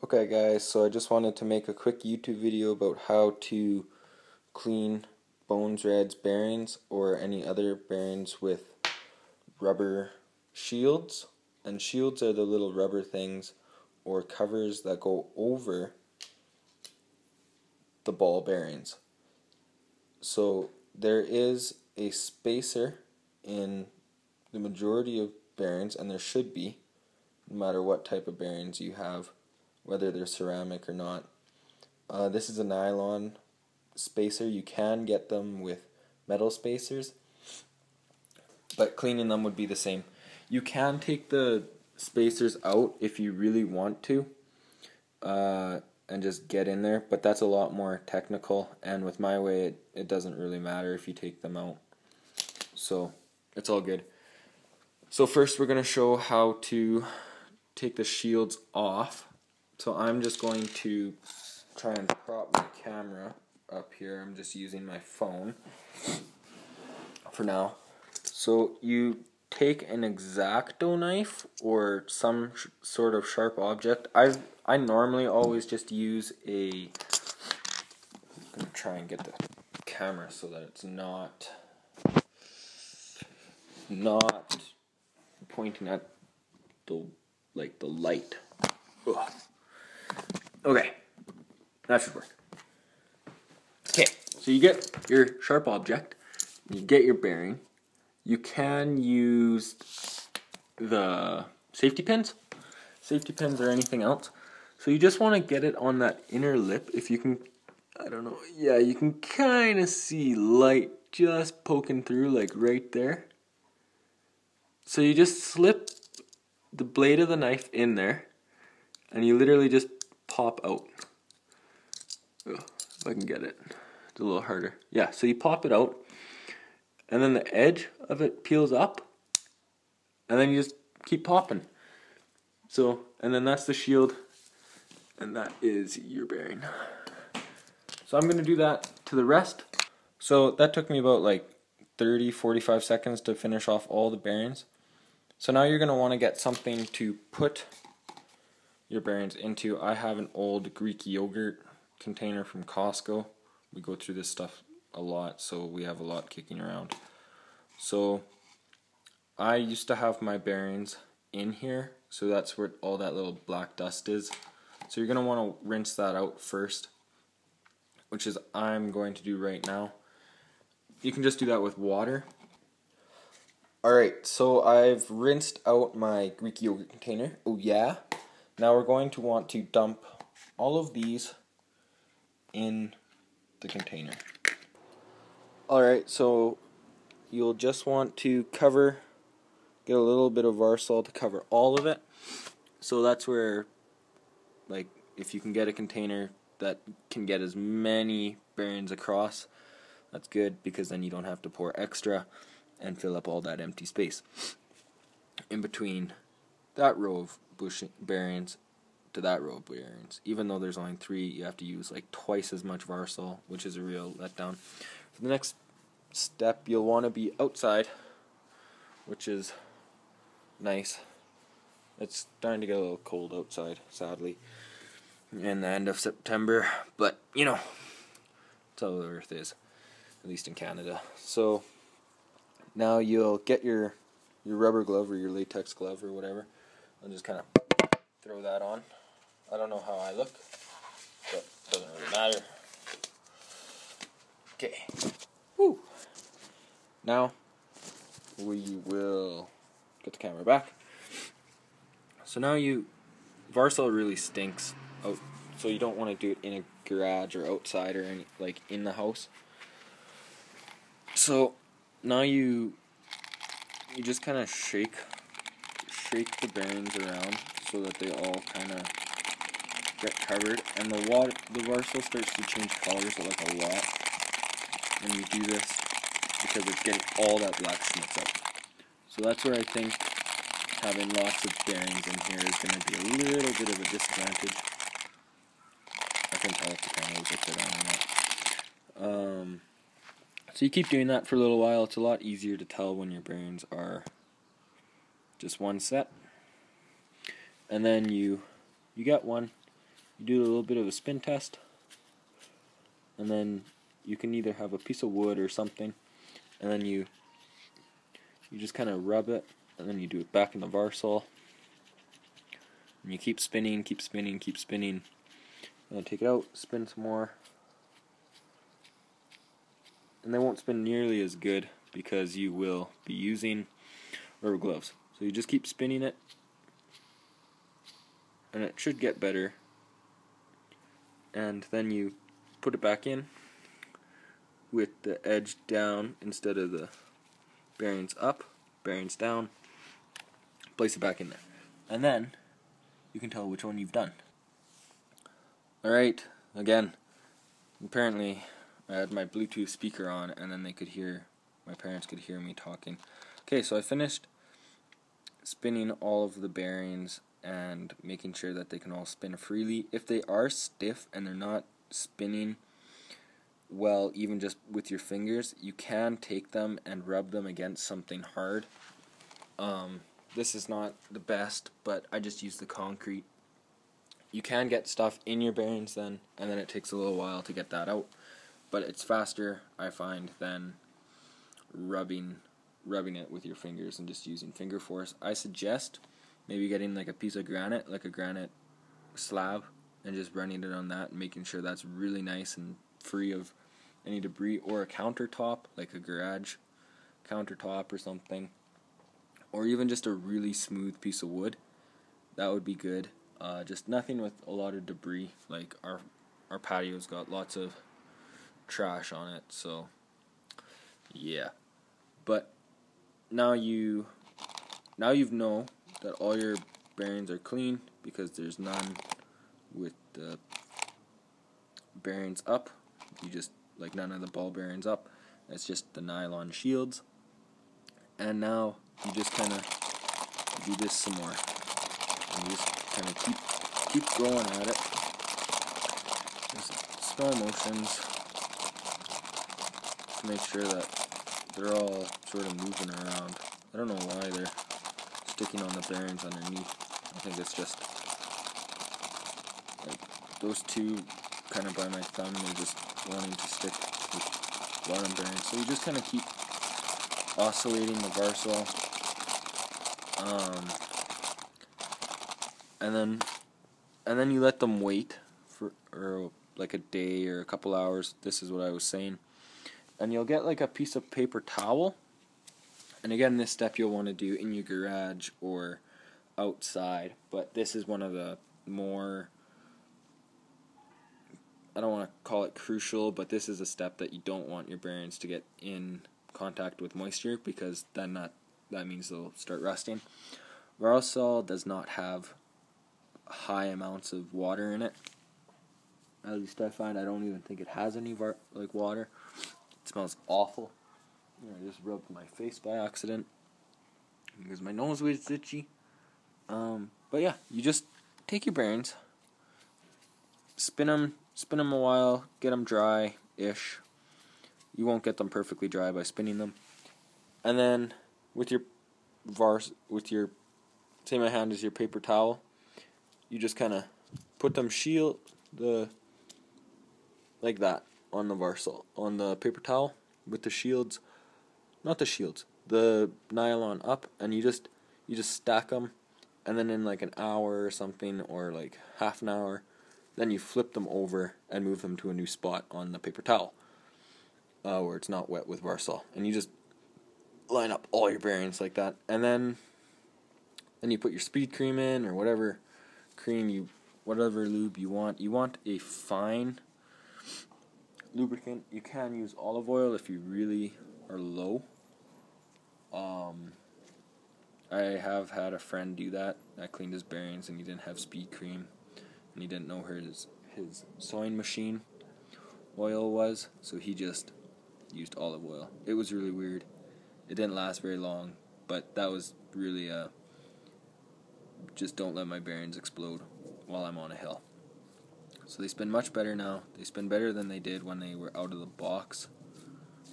Okay guys, so I just wanted to make a quick YouTube video about how to clean bones, reds, bearings, or any other bearings with rubber shields. And shields are the little rubber things or covers that go over the ball bearings. So there is a spacer in the majority of bearings, and there should be, no matter what type of bearings you have, whether they're ceramic or not. This is a nylon spacer. You can get them with metal spacers, but cleaning them would be the same. You can take the spacers out if you really want to, and just get in there, but that's a lot more technical, and with my way it doesn't really matter if you take them out, so it's all good. So first we're going to show how to take the shields off. So I'm just going to try and prop my camera up here. I'm just using my phone for now. So you take an X-Acto knife or some sort of sharp object. I normally always just use a, I'm going to try and get the camera so that it's not pointing at the light. Ugh. Okay, that should work. Okay, so you get your sharp object, you get your bearing. You can use the safety pins or anything else. So you just want to get it on that inner lip. If you can, I don't know, yeah, you can kind of see light just poking through, like right there. So you just slip the blade of the knife in there, and you literally just pop out. Ugh, if I can get it. It's a little harder. Yeah, so you pop it out, and then the edge of it peels up, and then you just keep popping. So, and then that's the shield, and that is your bearing. So I'm going to do that to the rest. So that took me about like 30-45 seconds to finish off all the bearings. So now you're going to want to get something to put your bearings into. I have an old Greek yogurt container from Costco. We go through this stuff a lot, so we have a lot kicking around. So I used to have my bearings in here, so that's where all that little black dust is. So you're going to want to rinse that out first, which is I'm going to do right now. You can just do that with water. Alright, so I've rinsed out my Greek yogurt container. Oh yeah. Now we're going to want to dump all of these in the container. Alright, so you'll just want to get a little bit of Varsol to cover all of it. So that's where, like, if you can get a container that can get as many bearings across, that's good, because then you don't have to pour extra and fill up all that empty space in between that row of bearings to that row of bearings. Even though there's only 3, you have to use like twice as much Varsol, which is a real letdown. For the next step, you'll want to be outside, which is nice. It's starting to get a little cold outside, sadly, in the end of September, but you know, that's how the earth is, at least in Canada. So now you'll get your rubber glove or your latex glove or whatever, and just kind of throw that on. I don't know how I look, but it doesn't really matter. Okay. Woo. Now we will get the camera back. So now Varsol really stinks out, so you don't want to do it in a garage or outside or like in the house. So now you just kind of shake the bearings around so that they all kind of get covered, and the Varsol starts to change colors like a lot when you do this, because it's getting all that black schmutz up. So that's where I think having lots of bearings in here is going to be a little bit of a disadvantage. I can tell if the camera was upside down or not. So you keep doing that for a little while. It's a lot easier to tell when your bearings are just one set. And then you get one, you do a little bit of a spin test, and then you can either have a piece of wood or something, and then you just kind of rub it, and then you do it back in the Varsol, and you keep spinning, keep spinning, keep spinning, and then take it out, spin some more, and they won't spin nearly as good because you will be using rubber gloves. So you just keep spinning it, and it should get better, and then you put it back in with the edge down instead of the bearings up, bearings down, place it back in there, and then you can tell which one you've done. Alright, again, apparently I had my Bluetooth speaker on, and then my parents could hear me talking. Okay, so I finished spinning all of the bearings and making sure that they can all spin freely. If they are stiff and they're not spinning well, even just with your fingers, you can take them and rub them against something hard. This is not the best, but I just use the concrete. You can get stuff in your bearings then, and then it takes a little while to get that out, but it's faster, I find, than rubbing it with your fingers and just using finger force. I suggest maybe getting like a piece of granite, like a granite slab, and just running it on that and making sure that's really nice and free of any debris, or a countertop, like a garage countertop or something, or even just a really smooth piece of wood. That would be good. Just nothing with a lot of debris. Like our patio's got lots of trash on it, so yeah. But now you know that all your bearings are clean, because there's none with the bearings up. You just, like, none of the ball bearings up. It's just the nylon shields. And now you just kind of do this some more, and you just kind of keep going at it. Just slow motions to make sure that they're all sort of moving around. I don't know why they're sticking on the bearings underneath. I think it's just like those two kind of by my thumb, they're just wanting to stick with bottom bearings. So you just kind of keep oscillating the Varsol, and then you let them wait for like a day or a couple hours. This is what I was saying, and you'll get like a piece of paper towel. And again, this step you'll want to do in your garage or outside, but this is one of the more, I don't want to call it crucial, but this is a step that you don't want your bearings to get in contact with moisture, because then that means they'll start rusting. Varsol does not have high amounts of water in it. At least I find. I don't even think it has any water. It smells awful. I just rubbed my face by accident because my nose was itchy. But yeah, you just take your bearings, spin them a while, get them dry-ish. You won't get them perfectly dry by spinning them. And then with your say my hand is your paper towel, you just kind of put them like that on the Varsol, on the paper towel, with the nylon up, and you just stack them, and then in like an hour or something, or like half an hour, then you flip them over and move them to a new spot on the paper towel, where it's not wet with Varsol, and you just line up all your bearings like that, and then you put your speed cream in, or whatever lube you want. You want a fine lubricant. You can use olive oil if you really are low. I have had a friend do that. I cleaned his bearings and he didn't have speed cream, and he didn't know where his sewing machine oil was, so he just used olive oil. It was really weird. It didn't last very long, but that was really just don't let my bearings explode while I'm on a hill. So they spin much better now. They spin better than they did when they were out of the box,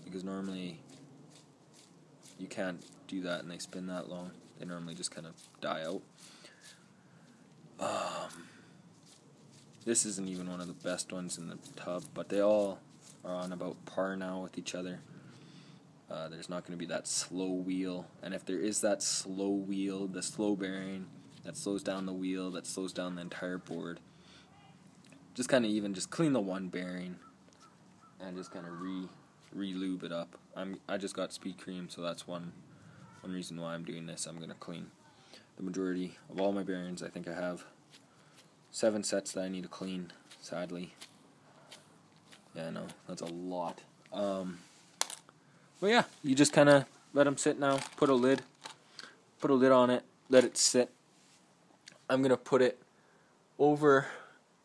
because normally you can't do that and they spin that long. They normally just kind of die out. This isn't even one of the best ones in the tub, but they all are on about par now with each other. There's not going to be that slow wheel, and if there is that slow wheel, the slow bearing that slows down the wheel, that slows down the entire board, just kind of even just clean the one bearing and just kind of re-lube it up. I just got speed cream, so that's one reason why I'm doing this. I'm going to clean the majority of all my bearings. I think I have 7 sets that I need to clean, sadly. Yeah, no, that's a lot. But yeah, you just kind of let them sit now. Put a lid on it. Let it sit. I'm gonna put it over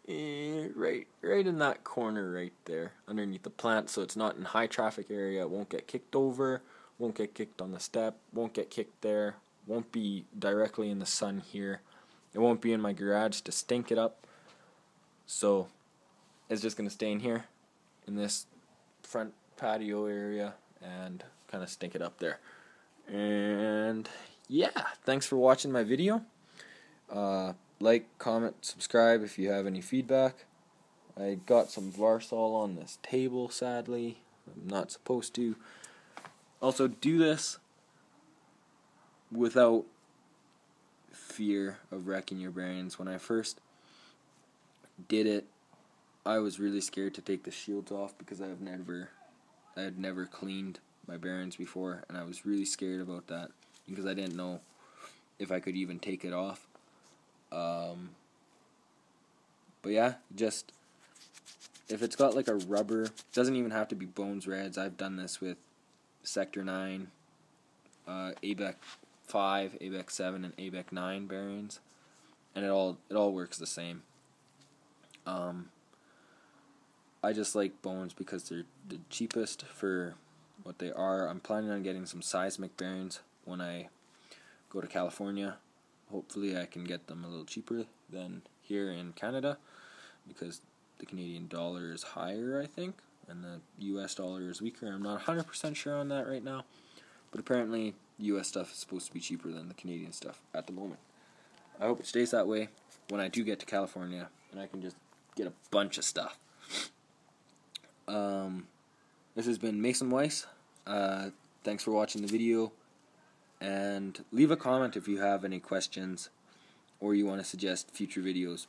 right in that corner right there, underneath the plant, so it's not in high traffic area. It won't get kicked over. Won't get kicked on the step. Won't get kicked there. Won't be directly in the sun here. It won't be in my garage to stink it up. So it's just gonna stay in here, in this front patio area, and kind of stink it up there. And yeah, thanks for watching my video. Like, comment, subscribe if you have any feedback. I got some Varsol on this table, sadly. I'm not supposed to. Also, do this without fear of wrecking your bearings. When I first did it, I was really scared to take the shields off because I had never cleaned my bearings before, and I was really scared about that because I didn't know if I could even take it off. But yeah, just if it's got like a rubber, it doesn't even have to be Bones Reds. I've done this with Sector 9, ABEC 5, ABEC 7, and ABEC 9 bearings, and it all works the same. I just like Bones because they're the cheapest for what they are. I'm planning on getting some seismic bearings when I go to California. Hopefully I can get them a little cheaper than here in Canada, because the Canadian dollar is higher, I think, and the US dollar is weaker. I'm not 100% sure on that right now, but apparently US stuff is supposed to be cheaper than the Canadian stuff at the moment. I hope it stays that way when I do get to California, and I can just get a bunch of stuff. This has been Mason Weiss. Thanks for watching the video, and leave a comment if you have any questions or you want to suggest future videos.